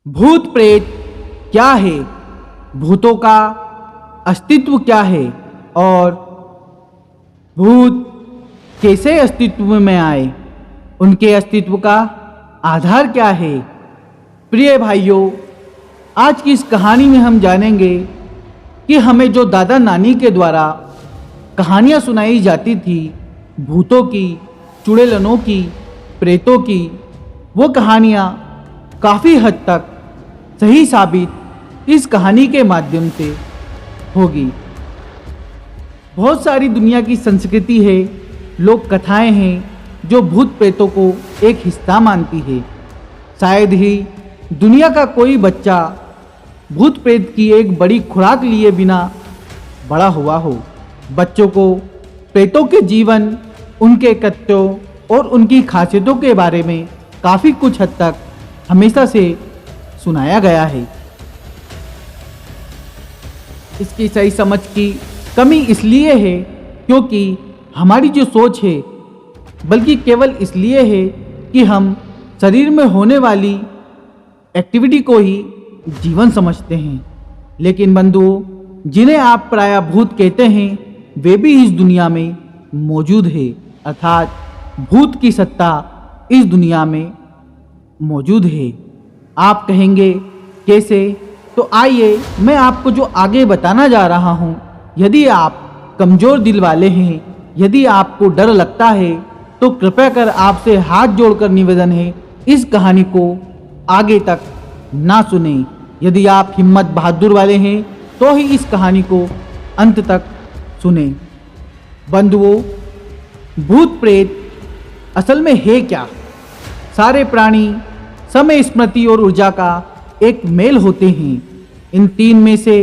भूत प्रेत क्या है, भूतों का अस्तित्व क्या है और भूत कैसे अस्तित्व में आए, उनके अस्तित्व का आधार क्या है। प्रिय भाइयों, आज की इस कहानी में हम जानेंगे कि हमें जो दादा नानी के द्वारा कहानियाँ सुनाई जाती थी भूतों की, चुड़ैलों की, प्रेतों की, वो कहानियाँ काफ़ी हद तक सही साबित इस कहानी के माध्यम से होगी। बहुत सारी दुनिया की संस्कृति है, लोक कथाएं हैं जो भूत प्रेतों को एक हिस्सा मानती है। शायद ही दुनिया का कोई बच्चा भूत प्रेत की एक बड़ी खुराक लिए बिना बड़ा हुआ हो। बच्चों को प्रेतों के जीवन, उनके कृत्यों और उनकी खासियतों के बारे में काफ़ी कुछ हद तक हमेशा से सुनाया गया है। इसकी सही समझ की कमी इसलिए है क्योंकि हमारी जो सोच है, बल्कि केवल इसलिए है कि हम शरीर में होने वाली एक्टिविटी को ही जीवन समझते हैं। लेकिन बंधुओं, जिन्हें आप प्रायः भूत कहते हैं, वे भी इस दुनिया में मौजूद है, अर्थात भूत की सत्ता इस दुनिया में मौजूद है। आप कहेंगे कैसे? तो आइए मैं आपको जो आगे बताना जा रहा हूँ, यदि आप कमज़ोर दिल वाले हैं, यदि आपको डर लगता है, तो कृपया कर आपसे हाथ जोड़कर निवेदन है, इस कहानी को आगे तक ना सुने। यदि आप हिम्मत बहादुर वाले हैं तो ही इस कहानी को अंत तक सुने। बंधुओं, भूत प्रेत असल में है क्या? सारे प्राणी समय, स्मृति और ऊर्जा का एक मेल होते हैं। इन तीन में से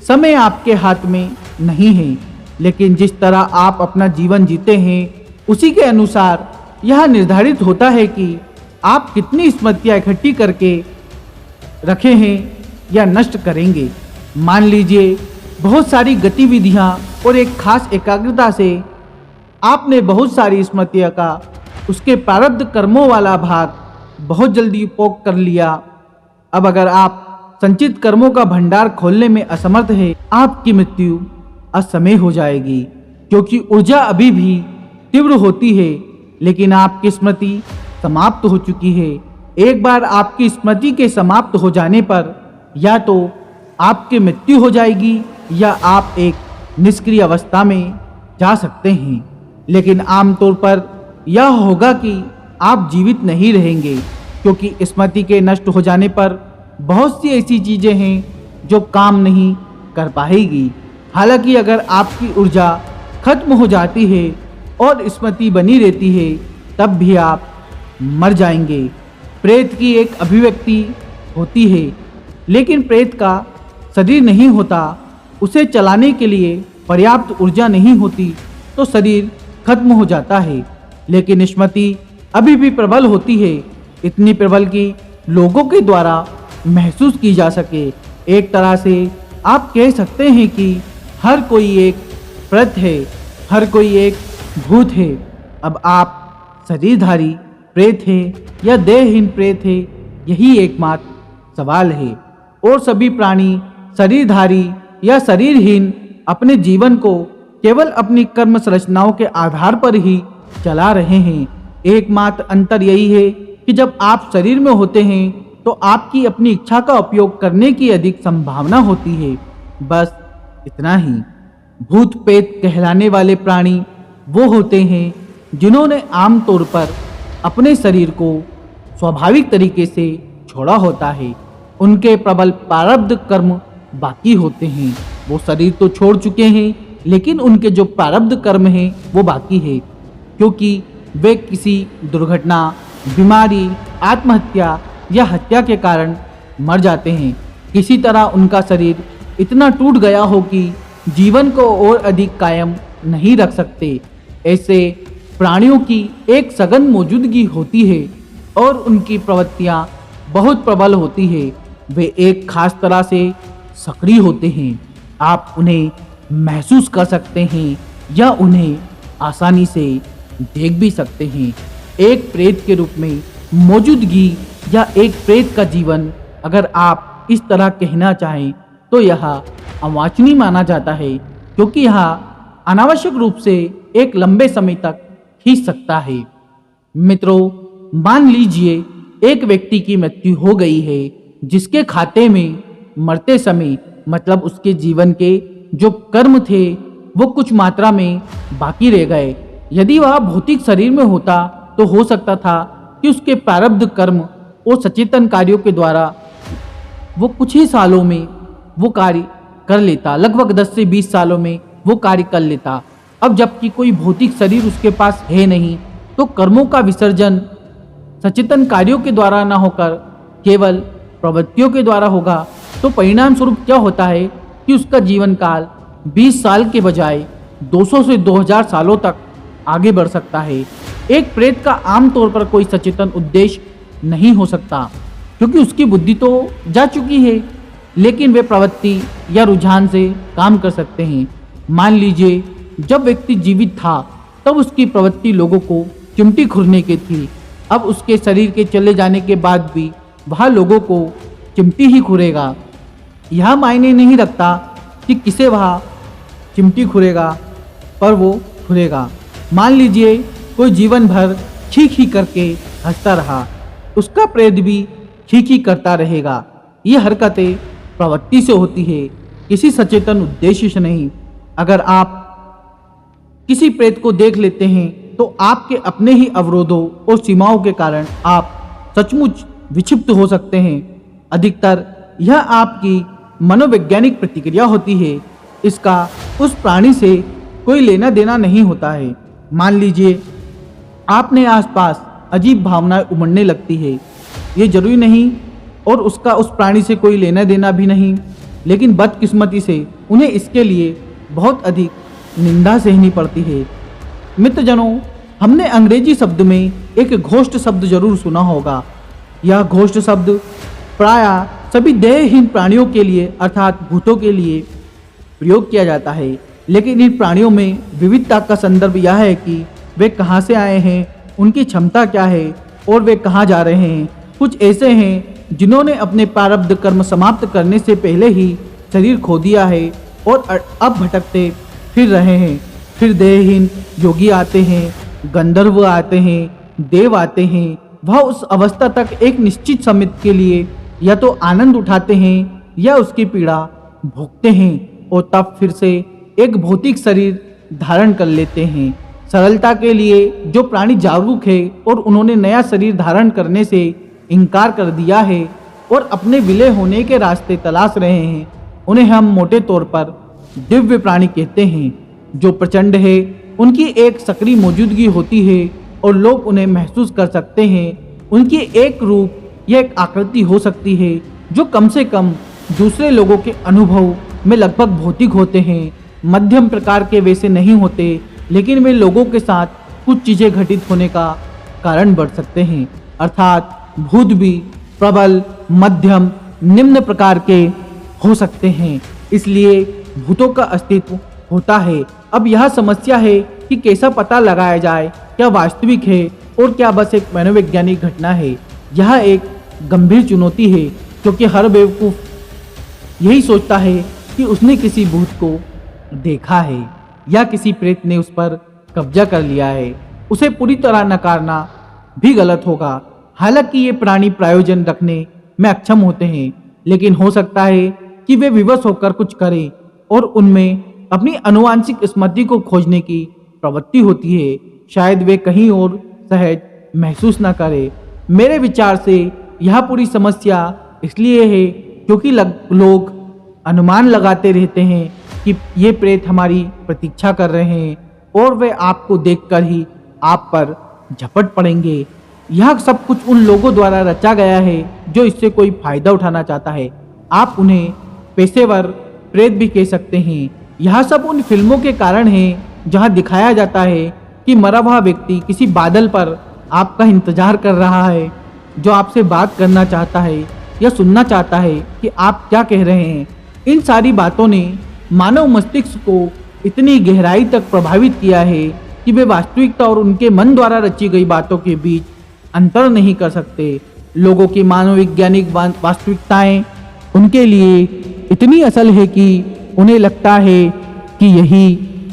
समय आपके हाथ में नहीं है, लेकिन जिस तरह आप अपना जीवन जीते हैं उसी के अनुसार यह निर्धारित होता है कि आप कितनी स्मृतियाँ इकट्ठी करके रखे हैं या नष्ट करेंगे। मान लीजिए बहुत सारी गतिविधियाँ और एक खास एकाग्रता से आपने बहुत सारी स्मृतियाँ का उसके प्रारब्ध कर्मों वाला भाग बहुत जल्दी उपभोग कर लिया। अब अगर आप संचित कर्मों का भंडार खोलने में असमर्थ है, आपकी मृत्यु असमय हो जाएगी, क्योंकि ऊर्जा अभी भी तीव्र होती है, लेकिन आपकी स्मृति समाप्त हो चुकी है। एक बार आपकी स्मृति के समाप्त हो जाने पर या तो आपकी मृत्यु हो जाएगी या आप एक निष्क्रिय अवस्था में जा सकते हैं। लेकिन आमतौर पर यह होगा कि आप जीवित नहीं रहेंगे, क्योंकि स्मृति के नष्ट हो जाने पर बहुत सी ऐसी चीज़ें हैं जो काम नहीं कर पाएगी। हालांकि अगर आपकी ऊर्जा खत्म हो जाती है और स्मृति बनी रहती है, तब भी आप मर जाएंगे। प्रेत की एक अभिव्यक्ति होती है, लेकिन प्रेत का शरीर नहीं होता। उसे चलाने के लिए पर्याप्त ऊर्जा नहीं होती, तो शरीर खत्म हो जाता है, लेकिन स्मृति अभी भी प्रबल होती है, इतनी प्रबल कि लोगों के द्वारा महसूस की जा सके। एक तरह से आप कह सकते हैं कि हर कोई एक प्रेत है, हर कोई एक भूत है। अब आप शरीरधारी प्रेत है या देहहीन प्रेत है, यही एकमात्र सवाल है। और सभी प्राणी शरीरधारी या शरीरहीन अपने जीवन को केवल अपनी कर्म संरचनाओं के आधार पर ही चला रहे हैं। एकमात्र अंतर यही है कि जब आप शरीर में होते हैं तो आपकी अपनी इच्छा का उपयोग करने की अधिक संभावना होती है। बस इतना ही। भूत प्रेत कहलाने वाले प्राणी वो होते हैं जिन्होंने आमतौर पर अपने शरीर को स्वाभाविक तरीके से छोड़ा होता है। उनके प्रबल प्रारब्ध कर्म बाकी होते हैं। वो शरीर तो छोड़ चुके हैं, लेकिन उनके जो प्रारब्ध कर्म हैं वो बाकी है, क्योंकि वे किसी दुर्घटना, बीमारी, आत्महत्या या हत्या के कारण मर जाते हैं। किसी तरह उनका शरीर इतना टूट गया हो कि जीवन को और अधिक कायम नहीं रख सकते। ऐसे प्राणियों की एक सघन मौजूदगी होती है और उनकी प्रवृत्तियाँ बहुत प्रबल होती है। वे एक खास तरह से सक्रिय होते हैं। आप उन्हें महसूस कर सकते हैं या उन्हें आसानी से देख भी सकते हैं। एक प्रेत के रूप में मौजूदगी या एक प्रेत का जीवन अगर आप इस तरह कहना चाहें तो यह अवांछनीय माना जाता है, क्योंकि यह अनावश्यक रूप से एक लंबे समय तक खींच सकता है। मित्रों, मान लीजिए एक व्यक्ति की मृत्यु हो गई है, जिसके खाते में मरते समय मतलब उसके जीवन के जो कर्म थे वो कुछ मात्रा में बाकी रह गए। यदि वह भौतिक शरीर में होता तो हो सकता था कि उसके प्रारब्ध कर्म और सचेतन कार्यों के द्वारा वो कुछ ही सालों में वो कार्य कर लेता, लगभग 10 से 20 सालों में वो कार्य कर लेता। अब जबकि कोई भौतिक शरीर उसके पास है नहीं, तो कर्मों का विसर्जन सचेतन कार्यों के द्वारा न होकर केवल प्रवृत्तियों के द्वारा होगा। तो परिणाम स्वरूप क्या होता है कि उसका जीवन काल 20 साल के बजाय 200 से 2000 सालों तक आगे बढ़ सकता है। एक प्रेत का आमतौर पर कोई सचेतन उद्देश्य नहीं हो सकता, क्योंकि उसकी बुद्धि तो जा चुकी है, लेकिन वे प्रवृत्ति या रुझान से काम कर सकते हैं। मान लीजिए जब व्यक्ति जीवित था तब उसकी प्रवृत्ति लोगों को चिमटी खुरने की थी। अब उसके शरीर के चले जाने के बाद भी वह लोगों को चिमटी ही खुरेगा। यह मायने नहीं रखता कि किसे वह चिमटी खुरेगा, पर वो खुरेगा। मान लीजिए कोई जीवन भर खीख ही करके हंसता रहा, उसका प्रेत भी खीख ही करता रहेगा। ये हरकतें प्रवृत्ति से होती है, किसी सचेतन उद्देश्य से नहीं। अगर आप किसी प्रेत को देख लेते हैं तो आपके अपने ही अवरोधों और सीमाओं के कारण आप सचमुच विक्षिप्त हो सकते हैं। अधिकतर यह आपकी मनोवैज्ञानिक प्रतिक्रिया होती है, इसका उस प्राणी से कोई लेना देना नहीं होता है। मान लीजिए आपने आसपास अजीब भावनाएं उमड़ने लगती है, ये जरूरी नहीं और उसका उस प्राणी से कोई लेना देना भी नहीं, लेकिन बदकिस्मती से उन्हें इसके लिए बहुत अधिक निंदा सहनी पड़ती है। मित्रजनों, हमने अंग्रेजी शब्द में एक घोस्ट शब्द जरूर सुना होगा। यह घोस्ट शब्द प्रायः सभी देहहीन प्राणियों के लिए अर्थात भूतों के लिए प्रयोग किया जाता है, लेकिन इन प्राणियों में विविधता का संदर्भ यह है कि वे कहाँ से आए हैं, उनकी क्षमता क्या है और वे कहाँ जा रहे हैं। कुछ ऐसे हैं जिन्होंने अपने प्रारब्ध कर्म समाप्त करने से पहले ही शरीर खो दिया है और अब भटकते फिर रहे हैं। फिर देहहीन योगी आते हैं, गंधर्व आते हैं, देव आते हैं। वह उस अवस्था तक एक निश्चित समय के लिए या तो आनंद उठाते हैं या उसकी पीड़ा भोगते हैं और तब फिर से एक भौतिक शरीर धारण कर लेते हैं। सरलता के लिए जो प्राणी जागरूक है और उन्होंने नया शरीर धारण करने से इनकार कर दिया है और अपने विलय होने के रास्ते तलाश रहे हैं, उन्हें हम मोटे तौर पर दिव्य प्राणी कहते हैं। जो प्रचंड है, उनकी एक सक्रिय मौजूदगी होती है और लोग उन्हें महसूस कर सकते हैं। उनकी एक रूप या एक आकृति हो सकती है जो कम से कम दूसरे लोगों के अनुभव में लगभग भौतिक होते हैं। मध्यम प्रकार के वैसे नहीं होते, लेकिन वे लोगों के साथ कुछ चीज़ें घटित होने का कारण बढ़ सकते हैं। अर्थात भूत भी प्रबल, मध्यम, निम्न प्रकार के हो सकते हैं। इसलिए भूतों का अस्तित्व होता है। अब यह समस्या है कि कैसा पता लगाया जाए, क्या वास्तविक है और क्या बस एक मनोवैज्ञानिक घटना है। यह एक गंभीर चुनौती है, क्योंकि हर बेवकूफ़ यही सोचता है कि उसने किसी भूत को देखा है या किसी प्रेत ने उस पर कब्जा कर लिया है। उसे पूरी तरह नकारना भी गलत होगा। हालांकि ये प्राणी प्रयोजन रखने में अक्षम होते हैं, लेकिन हो सकता है कि वे विवश होकर कुछ करें और उनमें अपनी आनुवांशिक स्मृति को खोजने की प्रवृत्ति होती है। शायद वे कहीं और सहज महसूस न करें। मेरे विचार से यह पूरी समस्या इसलिए है क्योंकि लोग अनुमान लगाते रहते हैं कि ये प्रेत हमारी प्रतीक्षा कर रहे हैं और वे आपको देखकर ही आप पर झपट पड़ेंगे। यह सब कुछ उन लोगों द्वारा रचा गया है जो इससे कोई फायदा उठाना चाहता है। आप उन्हें पेशेवर प्रेत भी कह सकते हैं। यह सब उन फिल्मों के कारण है जहां दिखाया जाता है कि मरा हुआ व्यक्ति किसी बादल पर आपका इंतजार कर रहा है, जो आपसे बात करना चाहता है या सुनना चाहता है कि आप क्या कह रहे हैं। इन सारी बातों ने मानव मस्तिष्क को इतनी गहराई तक प्रभावित किया है कि वे वास्तविकता और उनके मन द्वारा रची गई बातों के बीच अंतर नहीं कर सकते। लोगों की मानववैज्ञानिक वास्तविकताएं उनके लिए इतनी असल है कि उन्हें लगता है कि यही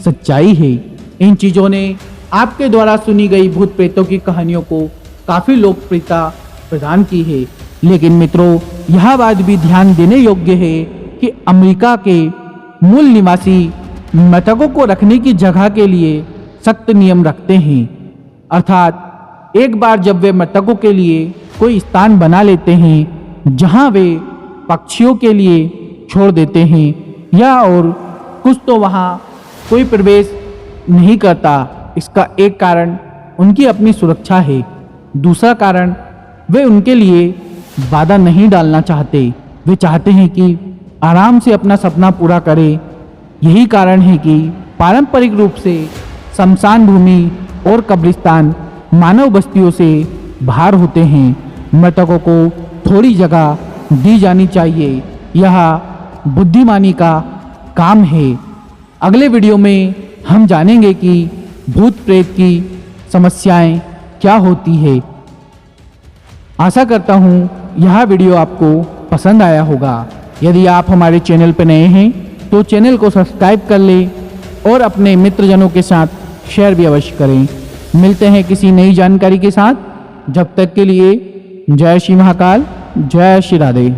सच्चाई है। इन चीज़ों ने आपके द्वारा सुनी गई भूत प्रेतों की कहानियों को काफ़ी लोकप्रियता प्रदान की है। लेकिन मित्रों, यह बात भी ध्यान देने योग्य है कि अमेरिका के मूल निवासी मृतकों को रखने की जगह के लिए सख्त नियम रखते हैं। अर्थात एक बार जब वे मृतकों के लिए कोई स्थान बना लेते हैं जहां वे पक्षियों के लिए छोड़ देते हैं या और कुछ, तो वहां कोई प्रवेश नहीं करता। इसका एक कारण उनकी अपनी सुरक्षा है, दूसरा कारण वे उनके लिए बाधा नहीं डालना चाहते। वे चाहते हैं कि आराम से अपना सपना पूरा करें। यही कारण है कि पारंपरिक रूप से शमशान भूमि और कब्रिस्तान मानव बस्तियों से बाहर होते हैं। मृतकों को थोड़ी जगह दी जानी चाहिए, यह बुद्धिमानी का काम है। अगले वीडियो में हम जानेंगे कि भूत प्रेत की समस्याएं क्या होती है। आशा करता हूँ यह वीडियो आपको पसंद आया होगा। यदि आप हमारे चैनल पर नए हैं तो चैनल को सब्सक्राइब कर लें और अपने मित्रजनों के साथ शेयर भी अवश्य करें। मिलते हैं किसी नई जानकारी के साथ। जब तक के लिए जय श्री महाकाल, जय श्री राधे।